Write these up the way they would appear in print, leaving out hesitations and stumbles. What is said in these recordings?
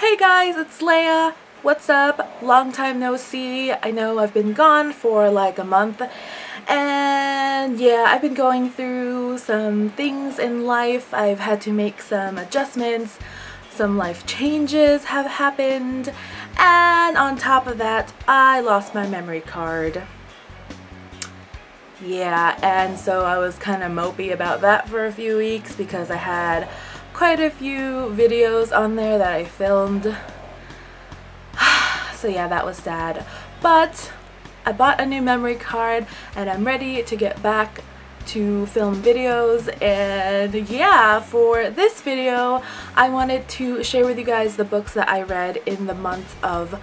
Hey guys, it's Leia. What's up? Long time no see. I know I've been gone for like a month, and yeah, I've been going through some things in life. I've had to make some adjustments, some life changes have happened, and on top of that, I lost my memory card. Yeah, and so I was kind of mopey about that for a few weeks because I had quite a few videos on there that I filmed. So yeah, that was sad. But I bought a new memory card and I'm ready to get back to film videos. And yeah, for this video, I wanted to share with you guys the books that I read in the months of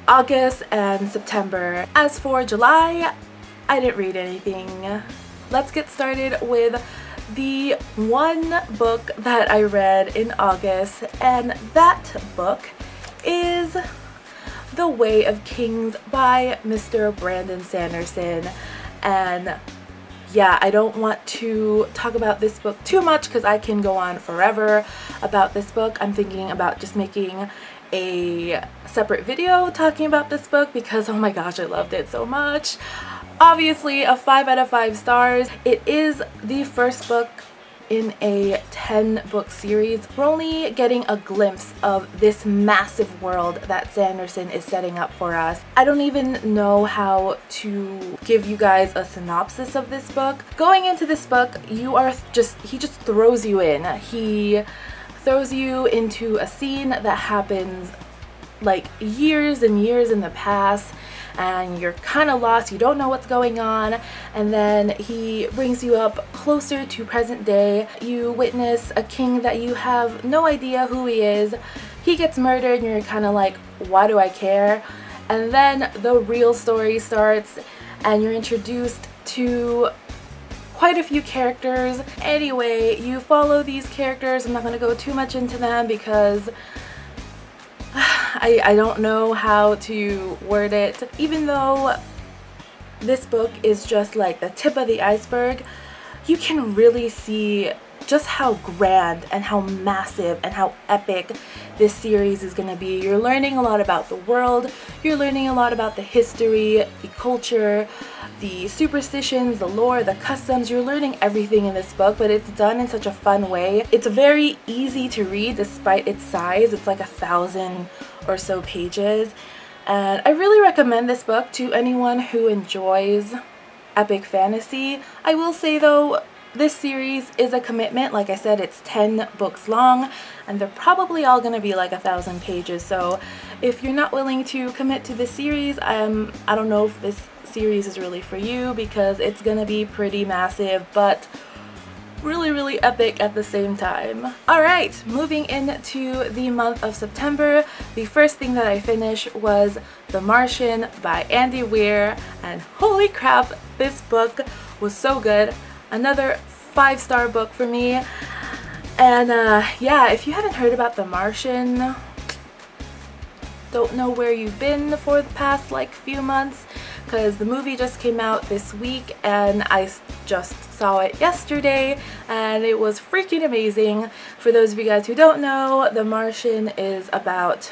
August and September. As for July, I didn't read anything. Let's get started with the one book that I read in August, and that book is The Way of Kings by Mr. Brandon Sanderson. And yeah, I don't want to talk about this book too much because I can go on forever about this book. I'm thinking about just making a separate video talking about this book because oh my gosh, I loved it so much. Obviously a 5 out of 5 stars. It is the first book in a 10-book series. We're only getting a glimpse of this massive world that Sanderson is setting up for us. I don't even know how to give you guys a synopsis of this book. Going into this book, he just throws you in. He throws you into a scene that happens like years and years in the past, and you're kind of lost, you don't know what's going on, and then he brings you up closer to present day. You witness a king that you have no idea who he is. He gets murdered and you're kind of like, why do I care? And then the real story starts and you're introduced to quite a few characters. Anyway, you follow these characters. I'm not going to go too much into them because I don't know how to word it. Even though this book is just like the tip of the iceberg, you can really see just how grand and how massive and how epic this series is going to be. You're learning a lot about the world, you're learning a lot about the history, the culture, the superstitions, the lore, the customs. You're learning everything in this book, but it's done in such a fun way. It's very easy to read despite its size. It's like 1,000 or so pages, and I really recommend this book to anyone who enjoys epic fantasy. I will say though, this series is a commitment. Like I said, it's 10 books long and they're probably all gonna be like 1,000 pages, so if you're not willing to commit to this series, I don't know if this series is really for you because it's gonna be pretty massive but really epic at the same time. Alright, moving into the month of September, the first thing that I finished was The Martian by Andy Weir, and holy crap, this book was so good. Another 5-star book for me. And yeah, if you haven't heard about The Martian, don't know where you've been for the past like few months, because the movie just came out this week and I just saw it yesterday and it was freaking amazing. For those of you guys who don't know, The Martian is about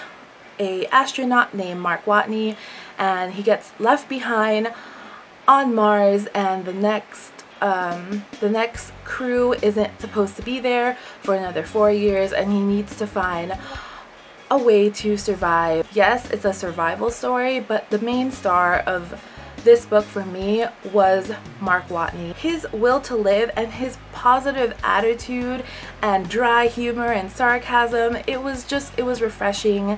an astronaut named Mark Watney, and he gets left behind on Mars, and the next crew isn't supposed to be there for another 4 years, and he needs to find a way to survive. Yes, it's a survival story, but the main star of this book for me was Mark Watney. His will to live and his positive attitude and dry humor and sarcasm, it was refreshing.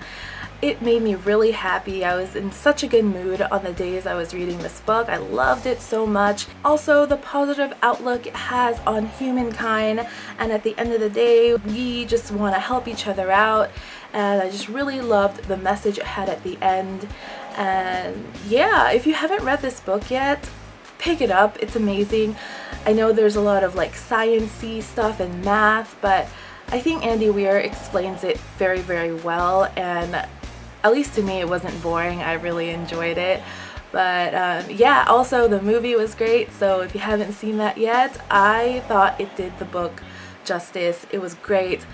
It made me really happy. I was in such a good mood on the days I was reading this book. I loved it so much. Also, the positive outlook it has on humankind, and at the end of the day, we just want to help each other out, and I just really loved the message it had at the end. And yeah, if you haven't read this book yet, pick it up. It's amazing. I know there's a lot of like science-y stuff and math, but I think Andy Weir explains it very well, and at least to me it wasn't boring. I really enjoyed it. But yeah, also the movie was great, so if you haven't seen that yet, I thought it did the book justice. It was great.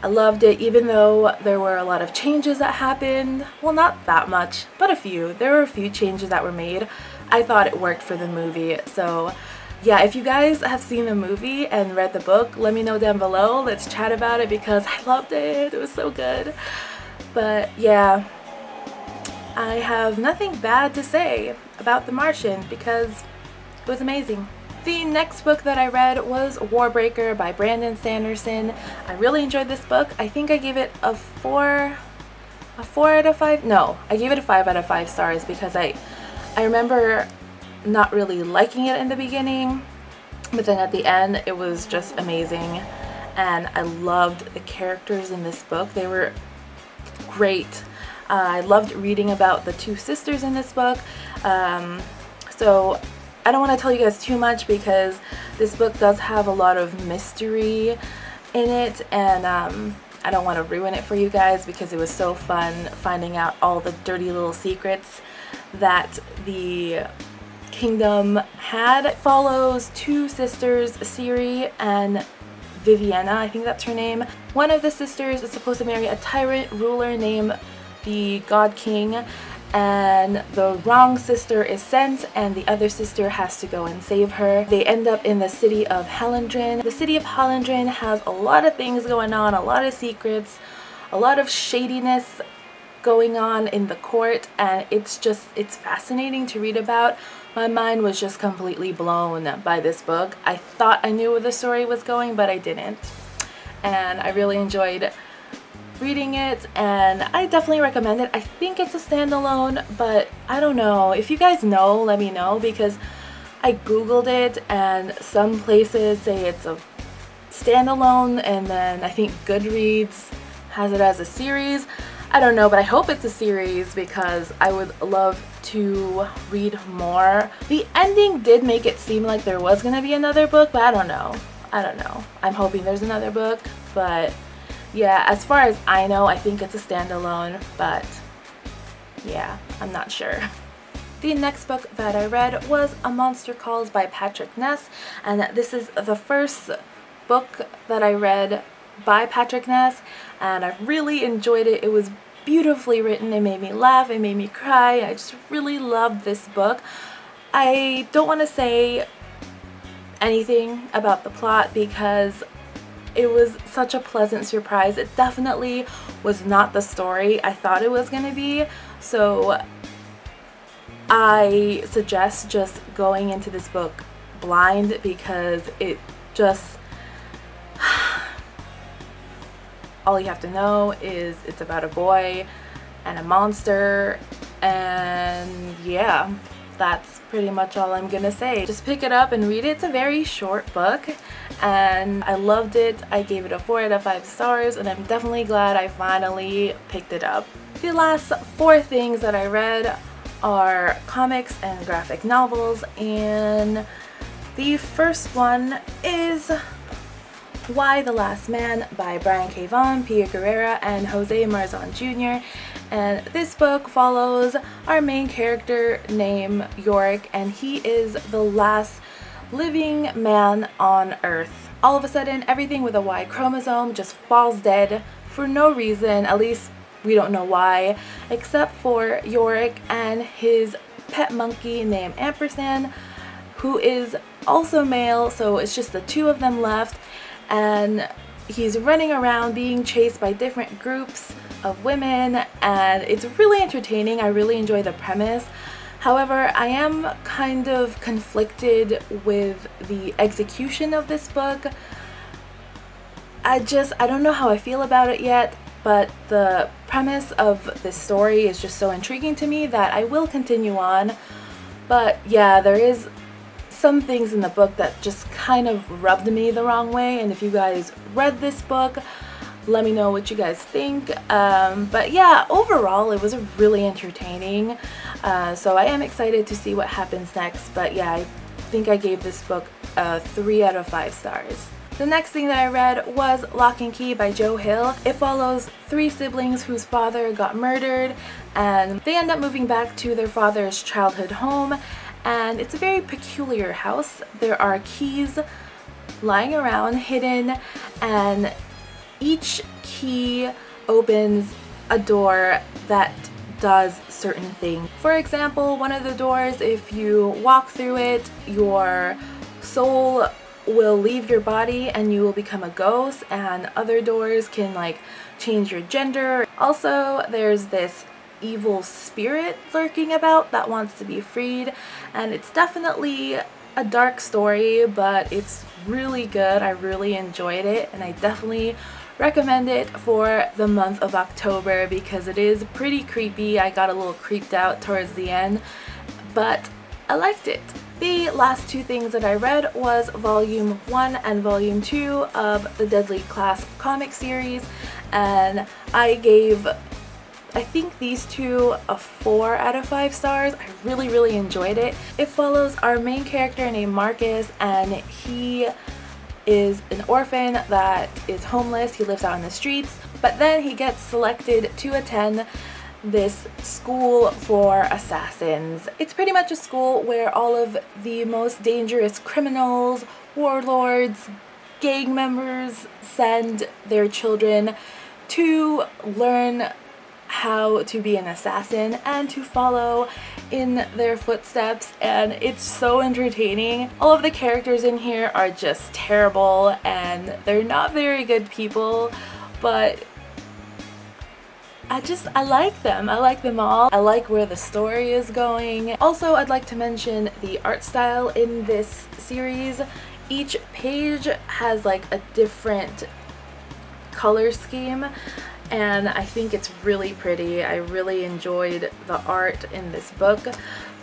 I loved it, even though there were a lot of changes that happened. Well, not that much, but a few. There were a few changes that were made. I thought it worked for the movie. So yeah, if you guys have seen the movie and read the book, let me know down below. Let's chat about it because I loved it. It was so good. But yeah, I have nothing bad to say about The Martian because it was amazing. The next book that I read was Warbreaker by Brandon Sanderson. I really enjoyed this book. I think I gave it a 4 out of 5? No, I gave it a 5 out of 5 stars because I remember not really liking it in the beginning, but then at the end it was just amazing, and I loved the characters in this book. They were great. I loved reading about the two sisters in this book. So I don't want to tell you guys too much because this book does have a lot of mystery in it, and I don't want to ruin it for you guys because it was so fun finding out all the dirty little secrets that the kingdom had. It follows two sisters, Siri and Viviana, I think that's her name. One of the sisters is supposed to marry a tyrant ruler named the God King, and the wrong sister is sent and the other sister has to go and save her. They end up in the city of Hallandrin. The city of Hallandrin has a lot of things going on, a lot of secrets, a lot of shadiness going on in the court, and it's fascinating to read about. My mind was just completely blown by this book. I thought I knew where the story was going, but I didn't. And I really enjoyed reading it, and I definitely recommend it. I think it's a standalone, but I don't know. If you guys know, let me know, because I googled it and some places say it's a standalone, and then I think Goodreads has it as a series. I don't know, but I hope it's a series because I would love to read more. The ending did make it seem like there was gonna be another book, but I don't know. I'm hoping there's another book, but yeah, as far as I know, I think it's a standalone, but yeah, I'm not sure. The next book that I read was A Monster Calls by Patrick Ness, and this is the first book that I read by Patrick Ness, and I really enjoyed it. It was beautifully written. It made me laugh, it made me cry. I just really loved this book. I don't want to say anything about the plot because it was such a pleasant surprise. It definitely was not the story I thought it was going to be, so I suggest just going into this book blind because it just all you have to know is it's about a boy and a monster, and yeah, that's pretty much all I'm gonna say. Just pick it up and read it. It's a very short book and I loved it. I gave it a 4 out of 5 stars, and I'm definitely glad I finally picked it up. The last 4 things that I read are comics and graphic novels, and the first one is Why the Last Man by Brian K. Vaughan, Pia Guerrera, and Jose Marzan Jr. And this book follows our main character named Yorick, and he is the last living man on Earth. All of a sudden, everything with a Y chromosome just falls dead for no reason, at least we don't know why, except for Yorick and his pet monkey named Ampersand, who is also male, so it's just the two of them left. And he's running around being chased by different groups of women, and it's really entertaining. I really enjoy the premise. However, I am kind of conflicted with the execution of this book. I don't know how I feel about it yet, but the premise of this story is just so intriguing to me that I will continue on. But yeah, there is some things in the book that just kind of rubbed me the wrong way, and if you guys read this book, let me know what you guys think. But yeah, overall it was really entertaining, so I am excited to see what happens next. But yeah, I think I gave this book a 3 out of 5 stars. The next thing that I read was Lock and Key by Joe Hill. It follows 3 siblings whose father got murdered, and they end up moving back to their father's childhood home. And it's a very peculiar house. There are keys lying around hidden, and each key opens a door that does certain things. For example, one of the doors, if you walk through it, your soul will leave your body and you will become a ghost, and other doors can like change your gender. Also, there's this evil spirit lurking about that wants to be freed, and it's definitely a dark story, but it's really good. I really enjoyed it, and I definitely recommend it for the month of October because it is pretty creepy. I got a little creeped out towards the end, but I liked it. The last two things that I read was volume 1 and volume 2 of the Deadly Class comic series, and I gave, I think, these two a 4 out of 5 stars. I really enjoyed it. It follows our main character named Marcus, and he is an orphan that is homeless. He lives out in the streets, but then he gets selected to attend this school for assassins. It's pretty much a school where all of the most dangerous criminals, warlords, gang members send their children to learn how to be an assassin and to follow in their footsteps, and it's so entertaining. All of the characters in here are just terrible and they're not very good people, but I like them. I like them all. I like where the story is going. Also, I'd like to mention the art style in this series. Each page has like a different color scheme, and I think it's really pretty. I really enjoyed the art in this book.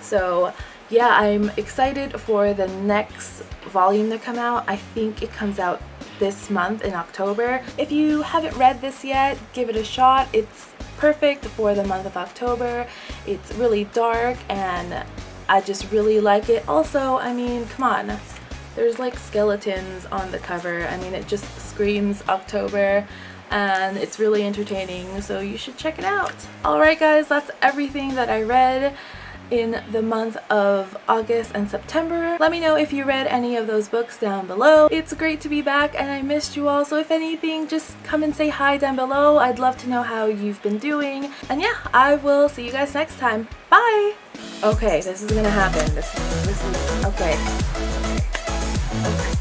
So yeah, I'm excited for the next volume to come out. I think it comes out this month in October. If you haven't read this yet, give it a shot. It's perfect for the month of October. It's really dark and I just really like it. Also, I mean, come on. There's like skeletons on the cover. I mean, it just screams October, and it's really entertaining, so you should check it out. Alright guys, that's everything that I read in the month of August and September. Let me know if you read any of those books down below. It's great to be back and I missed you all, so if anything, just come and say hi down below. I'd love to know how you've been doing. And yeah, I will see you guys next time. Bye! Okay, this is gonna happen. This is okay. Okay.